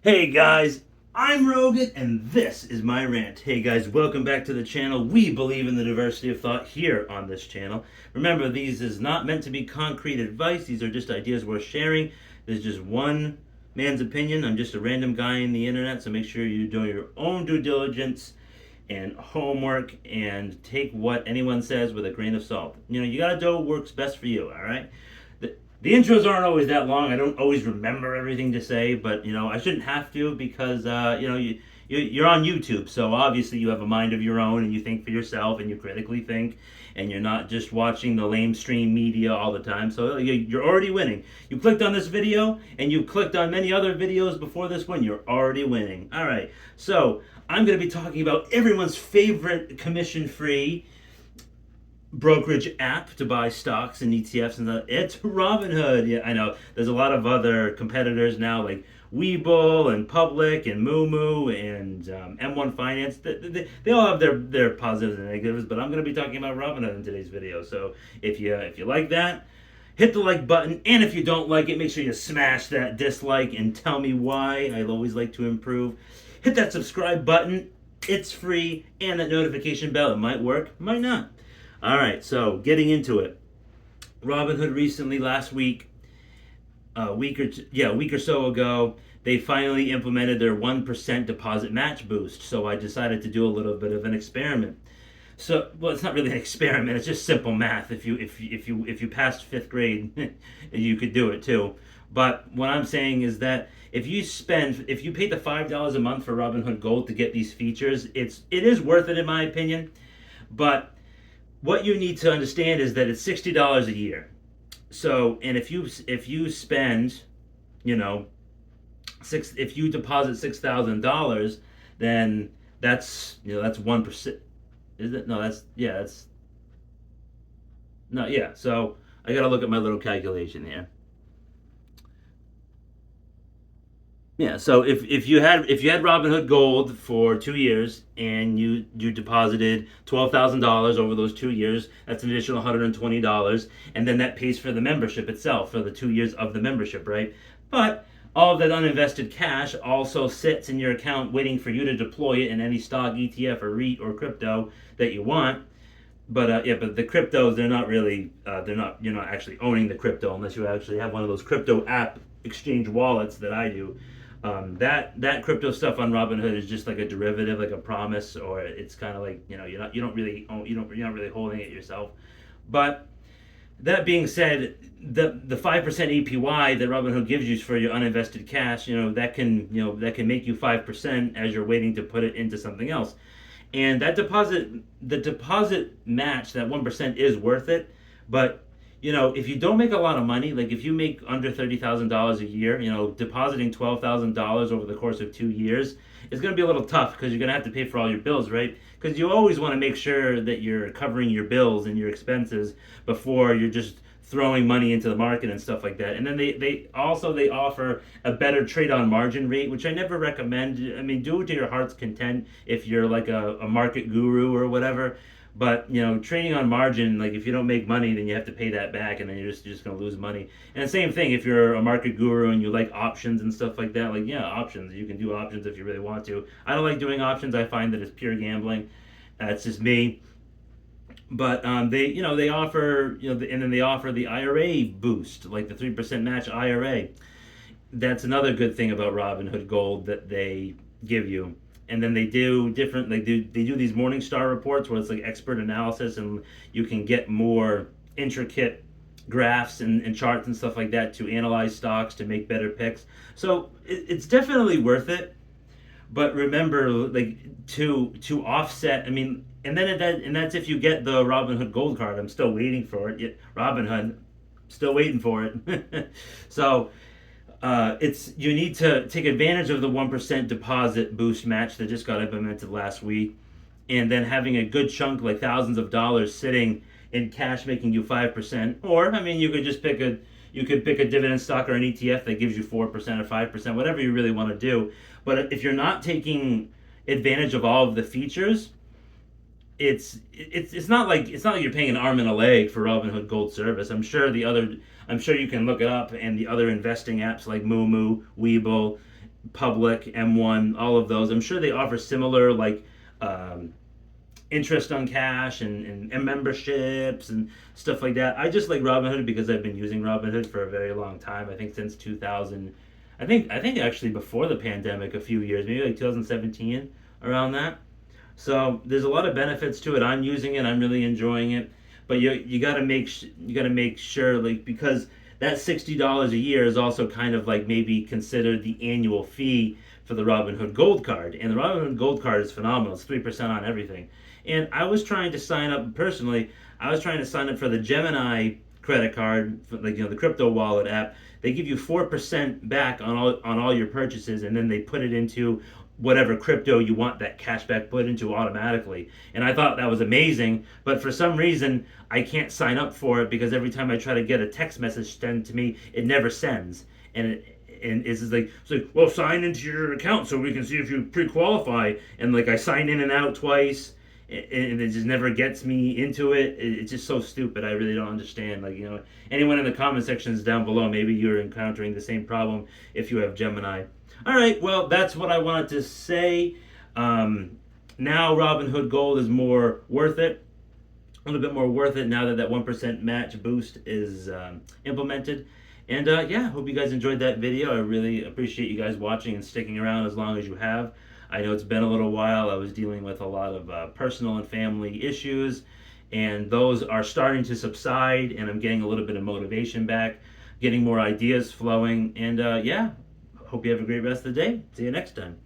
Hey guys, I'm Rogan and this is my rant. Hey guys, welcome back to the channel. We believe in the diversity of thought here on this channel. Remember, these is not meant to be concrete advice. These are just ideas worth sharing. There's just one man's opinion. I'm just a random guy in the internet, so make sure you do your own due diligence and homework and take what anyone says with a grain of salt. You gotta do what works best for you, all right? The intros aren't always that long. I don't always remember everything to say, but I shouldn't have to because you're on YouTube, so obviously you have a mind of your own and you think for yourself and you critically think, and you're not just watching the lamestream media all the time. So you're already winning. You clicked on this video and you clicked on many other videos before this one. You're already winning. All right, so I'm going to be talking about everyone's favorite commission-free brokerage app to buy stocks and ETFs, and it's Robinhood. Yeah, I know there's a lot of other competitors now like Webull and Public and Moomoo and M1 Finance. They all have their positives and negatives, but I'm going to be talking about Robinhood in today's video. So if you like that, hit the like button, and if you don't like it, make sure you smash that dislike and tell me why. I always like to improve. Hit that subscribe button. It's free, and that notification bell. It might work, might not. All right, so getting into it. Robinhood recently, last week, a week or so ago, they finally implemented their 1% deposit match boost. So I decided to do a little bit of an experiment. So, well, it's not really an experiment. It's just simple math. If you passed fifth grade, you could do it too. But what I'm saying is that if you pay the $5 a month for Robinhood Gold to get these features, it is worth it in my opinion. But what you need to understand is that it's $60 a year. So, and if you spend, if you deposit $6,000, then that's 1%. Is it? No, that's no, yeah. So I gotta look at my little calculation here. Yeah, so if you had Robinhood Gold for 2 years and you deposited $12,000 over those 2 years, that's an additional $120, and then that pays for the membership itself for the 2 years of the membership, right? But all of that uninvested cash also sits in your account waiting for you to deploy it in any stock, ETF, or REIT or crypto that you want. But but the cryptos, they're not really you're not actually owning the crypto unless you actually have one of those crypto app exchange wallets that I do. That crypto stuff on Robinhood is just like a derivative, like a promise, or it's kind of like you're not really holding it yourself. But that being said, the 5% APY that Robinhood gives you for your uninvested cash, that can make you 5% as you're waiting to put it into something else. And the deposit match, that 1% is worth it. But if you don't make a lot of money, like if you make under $30,000 a year, depositing $12,000 over the course of 2 years is going to be a little tough because you're going to have to pay for all your bills, right? Because you always want to make sure that you're covering your bills and your expenses before you're just throwing money into the market and stuff like that. And then they offer a better trade on margin rate, which I never recommend. I mean, do it to your heart's content if you're like a market guru or whatever. But trading on margin, like if you don't make money, then you have to pay that back, and then you're just going to lose money. And the same thing if you're a market guru and you like options and stuff like that. Like options, you can do options if you really want to. I don't like doing options. I find that it's pure gambling. It's just me. But they offer and then they offer the IRA boost, like the 3% match IRA. That's another good thing about Robinhood Gold that they give you. And then they do different, they do these Morningstar reports where it's like expert analysis, and you can get more intricate graphs and charts and stuff like that to analyze stocks to make better picks. So it's definitely worth it. But remember, like to offset, I mean, and that's if you get the Robinhood Gold card. I'm still waiting for it. Robinhood, still waiting for it. So you need to take advantage of the 1% deposit boost match that just got implemented last week, and then having a good chunk, like thousands of dollars, sitting in cash, making you 5%. Or I mean, you could pick a dividend stock or an ETF that gives you 4% or 5%, whatever you really want to do. But if you're not taking advantage of all of the features, it's not like you're paying an arm and a leg for Robinhood Gold service. I'm sure you can look it up, and the other investing apps like Moomoo, Webull, Public, M1, all of those. I'm sure they offer similar like um, interest on cash and memberships and stuff like that. I just like Robinhood because I've been using Robinhood for a very long time. I think since 2000. I think actually before the pandemic, a few years, maybe like 2017, around that. So there's a lot of benefits to it. I'm using it. I'm really enjoying it. But you got to you got to make sure, like, because that $60 a year is also kind of like maybe considered the annual fee for the Robinhood Gold Card. And the Robinhood Gold Card is phenomenal. It's 3% on everything. And I was trying to sign up personally. I was trying to sign up for the Gemini credit card, for, like, the crypto wallet app. They give you 4% back on all your purchases, and then they put it into whatever crypto you want that cashback put into automatically. And I thought that was amazing, but for some reason I can't sign up for it because every time I try to get a text message sent to me, it never sends. And it's like, well, sign into your account so we can see if you pre-qualify. And like I sign in and out twice, and it just never gets me into it. It's just so stupid. I really don't understand. Like, anyone in the comment sections down below, maybe you're encountering the same problem if you have Gemini. All right, well, that's what I wanted to say. Now Robinhood Gold is more worth it, a little bit more worth it now that that 1% match boost is implemented. And yeah, hope you guys enjoyed that video. I really appreciate you guys watching and sticking around as long as you have. I know it's been a little while. I was dealing with a lot of personal and family issues, and those are starting to subside, and I'm getting a little bit of motivation back, getting more ideas flowing. And yeah, hope you have a great rest of the day. See you next time.